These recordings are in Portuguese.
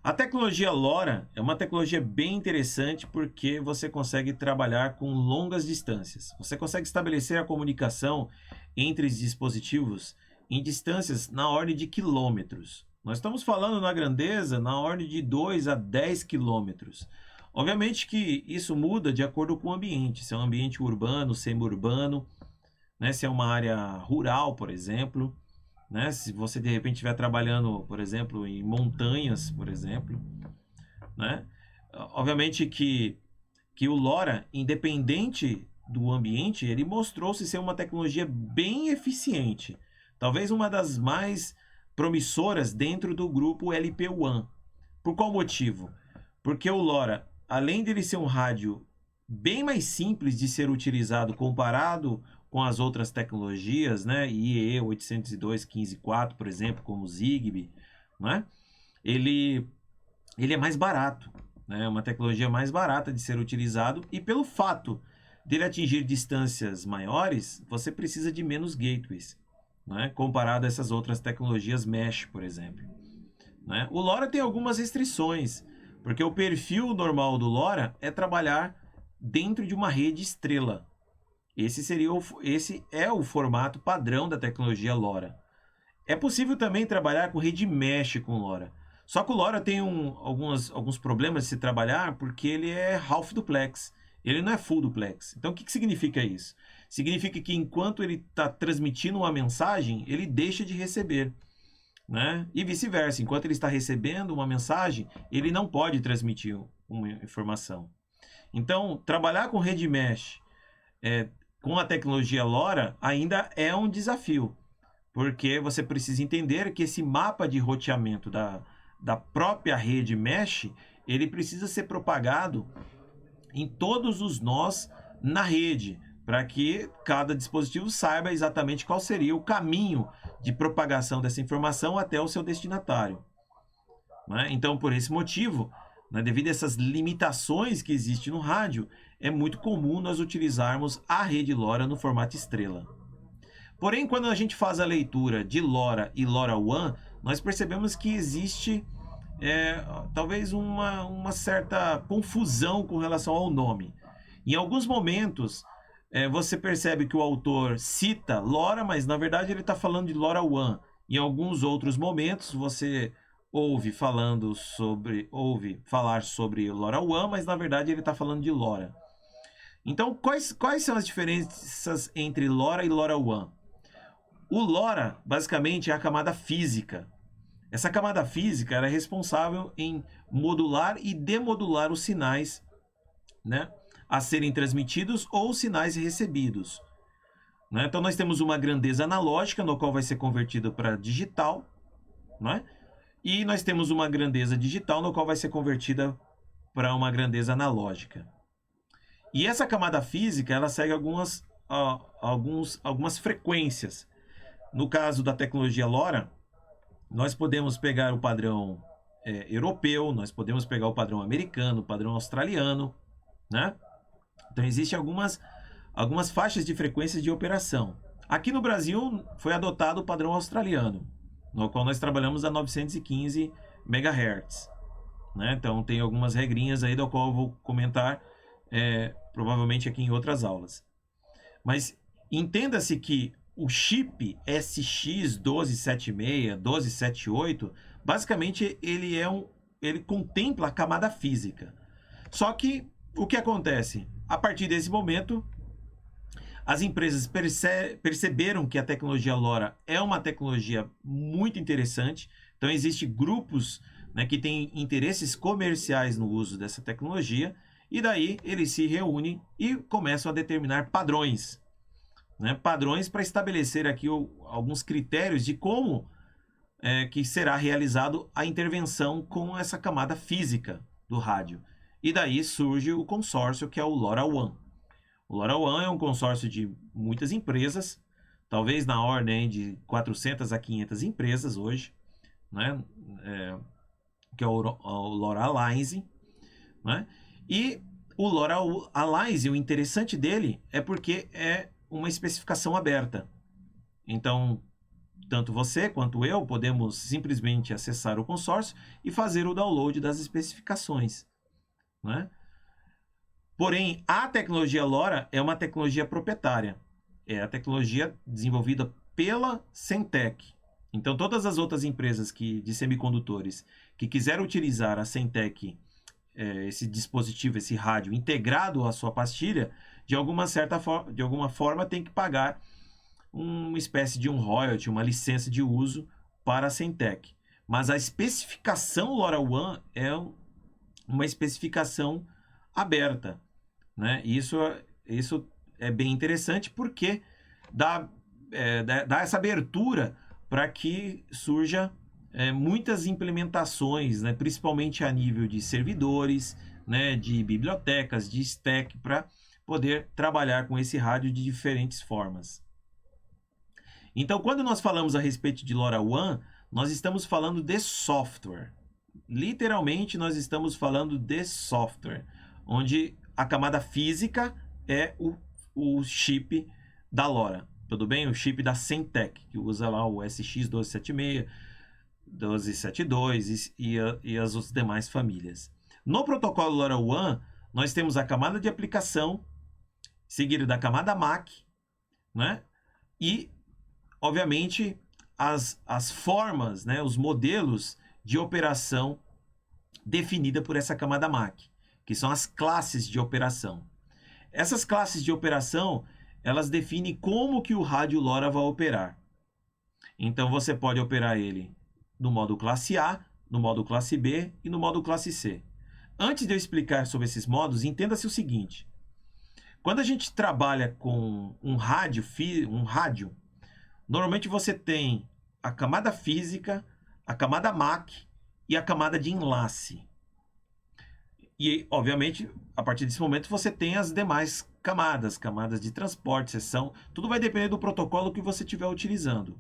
A tecnologia LoRa é uma tecnologia bem interessante porque você consegue trabalhar com longas distâncias. Você consegue estabelecer a comunicação entre os dispositivos em distâncias na ordem de quilômetros. Nós estamos falando na grandeza na ordem de 2 a 10 quilômetros. Obviamente que isso muda de acordo com o ambiente, se é um ambiente urbano, semi-urbano, né? Se é uma área rural, por exemplo. Né? Se você de repente estiver trabalhando, por exemplo, em montanhas, por exemplo, né? Obviamente que o LoRa, independente do ambiente, ele mostrou-se ser uma tecnologia bem eficiente. Talvez uma das mais promissoras dentro do grupo LPWAN. Por qual motivo? Porque o LoRa, além de ele ser um rádio bem mais simples de ser utilizado comparado com as outras tecnologias, né, IEE 802.15.4, por exemplo, como o Zigbee, né, ele é mais barato, né, é uma tecnologia mais barata de ser utilizado e pelo fato dele atingir distâncias maiores, você precisa de menos gateways, né, comparado a essas outras tecnologias mesh, por exemplo. Né? O LoRa tem algumas restrições, porque o perfil normal do LoRa é trabalhar dentro de uma rede estrela. Esse é o formato padrão da tecnologia LoRa. É possível também trabalhar com rede mesh com LoRa. Só que o LoRa tem alguns problemas de se trabalhar porque ele é half duplex. Ele não é full duplex. Então o que significa isso? Significa que enquanto ele está transmitindo uma mensagem, ele deixa de receber. Né? E vice-versa. Enquanto ele está recebendo uma mensagem, ele não pode transmitir uma informação. Então, trabalhar com rede mesh com a tecnologia LoRa ainda é um desafio, porque você precisa entender que esse mapa de roteamento da própria rede mesh, ele precisa ser propagado em todos os nós na rede, para que cada dispositivo saiba exatamente qual seria o caminho de propagação dessa informação até o seu destinatário. Né? Então, por esse motivo, né, devido a essas limitações que existem no rádio, é muito comum nós utilizarmos a rede LoRa no formato estrela. Porém, quando a gente faz a leitura de LoRa e LoRaWAN, nós percebemos que existe talvez uma certa confusão com relação ao nome. Em alguns momentos, você percebe que o autor cita LoRa, mas na verdade ele está falando de LoRaWAN. Em alguns outros momentos, você ouve falar sobre LoRaWAN, mas na verdade ele está falando de LoRa. Então, quais são as diferenças entre LoRa e LoRaWAN? O LoRa, basicamente, é a camada física. Essa camada física é responsável em modular e demodular os sinais, né, a serem transmitidos ou sinais recebidos. Né? Então, nós temos uma grandeza analógica, no qual vai ser convertida para digital, né? E nós temos uma grandeza digital, no qual vai ser convertida para uma grandeza analógica. E essa camada física, ela segue algumas frequências. No caso da tecnologia LoRa, nós podemos pegar o padrão europeu, nós podemos pegar o padrão americano, o padrão australiano, né? Então, existem algumas faixas de frequências de operação. Aqui no Brasil, foi adotado o padrão australiano, no qual nós trabalhamos a 915 MHz. Né? Então, tem algumas regrinhas aí, do qual eu vou comentar provavelmente aqui em outras aulas. Mas entenda-se que o chip SX1276, 1278, basicamente ele contempla a camada física. Só que o que acontece? A partir desse momento, as empresas perceberam que a tecnologia LoRa é uma tecnologia muito interessante. Então, existem grupos, né, que têm interesses comerciais no uso dessa tecnologia. E daí eles se reúnem e começam a determinar padrões. Né? Padrões para estabelecer aqui alguns critérios de como que será realizado a intervenção com essa camada física do rádio. E daí surge o consórcio que é o LoRaWAN. O LoRaWAN é um consórcio de muitas empresas, talvez na ordem de 400 a 500 empresas hoje, né? Que é o LoRa Alliance, né? E o LoRa Alliance, o interessante dele é porque é uma especificação aberta. Então, tanto você quanto eu podemos simplesmente acessar o consórcio e fazer o download das especificações, né? Porém, a tecnologia LoRa é uma tecnologia proprietária. É a tecnologia desenvolvida pela Semtech. Então, todas as outras empresas de semicondutores que quiserem utilizar a Semtech, esse dispositivo, esse rádio integrado à sua pastilha, de alguma forma tem que pagar uma espécie de um royalty, uma licença de uso para a Semtech. Mas a especificação LoRaWAN é uma especificação aberta, né? Isso é bem interessante porque dá essa abertura para que surja muitas implementações, né? Principalmente a nível de servidores, né? De bibliotecas, de stack, para poder trabalhar com esse rádio de diferentes formas. Então, quando nós falamos a respeito de LoRaWAN, nós estamos falando de software. Literalmente, nós estamos falando de software, onde a camada física é o chip da LoRa, tudo bem? O chip da Semtech, que usa lá o SX1276, 1272 e as demais famílias. No protocolo LoRaWAN, nós temos a camada de aplicação, seguido da camada MAC, né? E, obviamente, as formas, né? Os modelos de operação definida por essa camada MAC, que são as classes de operação. Essas classes de operação, elas definem como que o rádio LoRa vai operar. Então, você pode operar ele no modo classe A, no modo classe B e no modo classe C. Antes de eu explicar sobre esses modos, entenda-se o seguinte. Quando a gente trabalha com um rádio, normalmente você tem a camada física, a camada MAC e a camada de enlace. E, obviamente, a partir desse momento você tem as demais camadas de transporte, seção, tudo vai depender do protocolo que você estiver utilizando.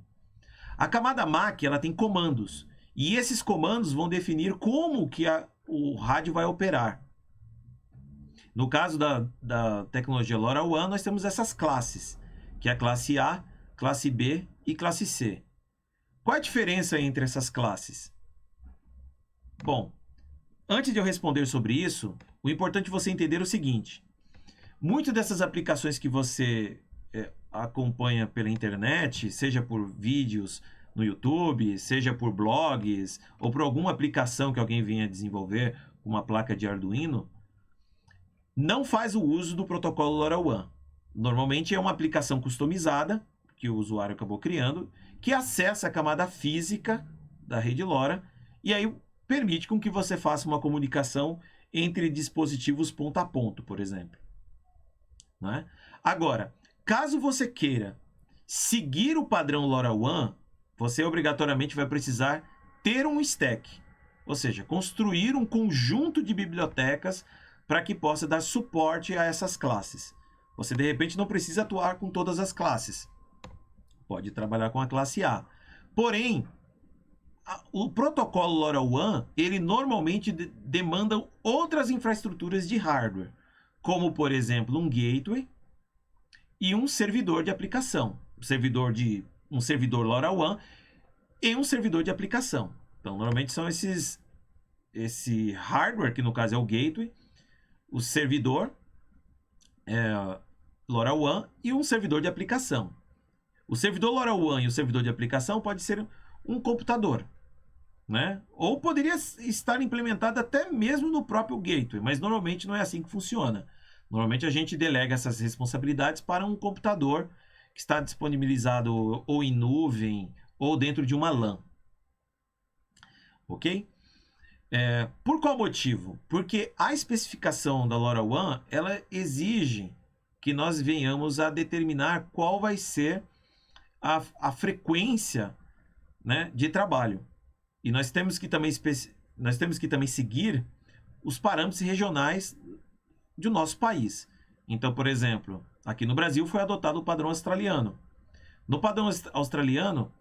A camada MAC, ela tem comandos, e esses comandos vão definir como que o rádio vai operar. No caso da tecnologia LoRaWAN, nós temos essas classes, que é a classe A, classe B e classe C. Qual é a diferença entre essas classes? Bom, antes de eu responder sobre isso, o importante é você entender o seguinte. Muitas dessas aplicações que você acompanha pela internet, seja por vídeos no YouTube, seja por blogs, ou por alguma aplicação que alguém venha desenvolver, uma placa de Arduino, não faz o uso do protocolo LoRaWAN. Normalmente é uma aplicação customizada, que o usuário acabou criando, que acessa a camada física da rede LoRa, e aí permite com que você faça uma comunicação entre dispositivos ponto a ponto, por exemplo. Né? Agora, caso você queira seguir o padrão LoRaWAN, você obrigatoriamente vai precisar ter um stack, ou seja, construir um conjunto de bibliotecas para que possa dar suporte a essas classes. Você, de repente, não precisa atuar com todas as classes. Pode trabalhar com a classe A. Porém, o protocolo LoRaWAN, ele normalmente demanda outras infraestruturas de hardware, como, por exemplo, um gateway e um servidor de aplicação. Um servidor LoRaWAN e um servidor de aplicação. Então, normalmente são esse hardware, que no caso é o gateway, o servidor LoRaWAN e um servidor de aplicação. O servidor LoRaWAN e o servidor de aplicação pode ser um computador, né? Ou poderia estar implementado até mesmo no próprio gateway, mas normalmente não é assim que funciona. Normalmente a gente delega essas responsabilidades para um computador que está disponibilizado ou em nuvem ou dentro de uma LAN. Ok? Por qual motivo? Porque a especificação da LoRaWAN, ela exige que nós venhamos a determinar qual vai ser a frequência, né, de trabalho. E nós temos que também seguir os parâmetros regionais do nosso país. Então, por exemplo, aqui no Brasil foi adotado o padrão australiano. No padrão australiano,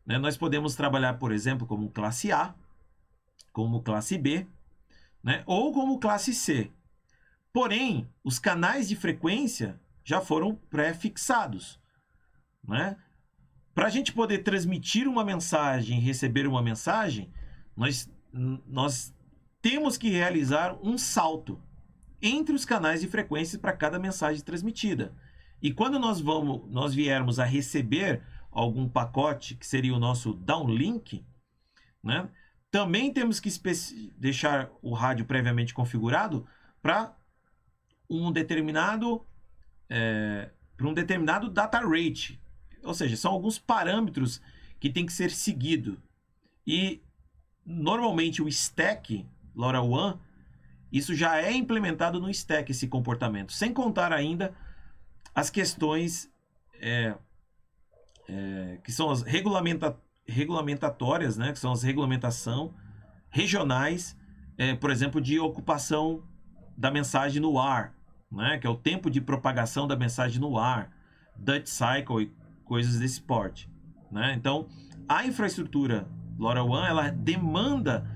né, nós podemos trabalhar, por exemplo, como classe A, como classe B, né, ou como classe C. Porém, os canais de frequência já foram pré-fixados, né? Para a gente poder transmitir uma mensagem, receber uma mensagem, nós temos que realizar um salto entre os canais de frequência para cada mensagem transmitida. E quando nós viermos a receber algum pacote, que seria o nosso downlink, né, também temos que deixar o rádio previamente configurado para um determinado data rate. Ou seja, são alguns parâmetros que tem que ser seguido. E normalmente o stack LoRaWAN, isso já é implementado no stack, esse comportamento. Sem contar ainda as questões que são as regulamentatórias, né? Que são as regulamentação regionais, por exemplo, de ocupação da mensagem no ar, né? Que é o tempo de propagação da mensagem no ar, Dutch Cycle e coisas desse porte, né? Então, a infraestrutura LoRaWAN, ela demanda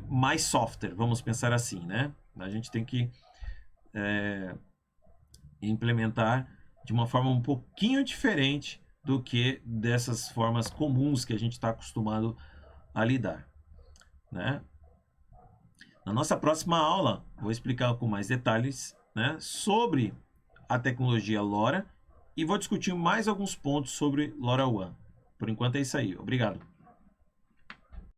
mais software, vamos pensar assim, né? A gente tem que implementar de uma forma um pouquinho diferente do que dessas formas comuns que a gente está acostumado a lidar, né? Na nossa próxima aula, vou explicar com mais detalhes, né, sobre a tecnologia LoRa e vou discutir mais alguns pontos sobre LoRaWAN. Por enquanto é isso aí. Obrigado.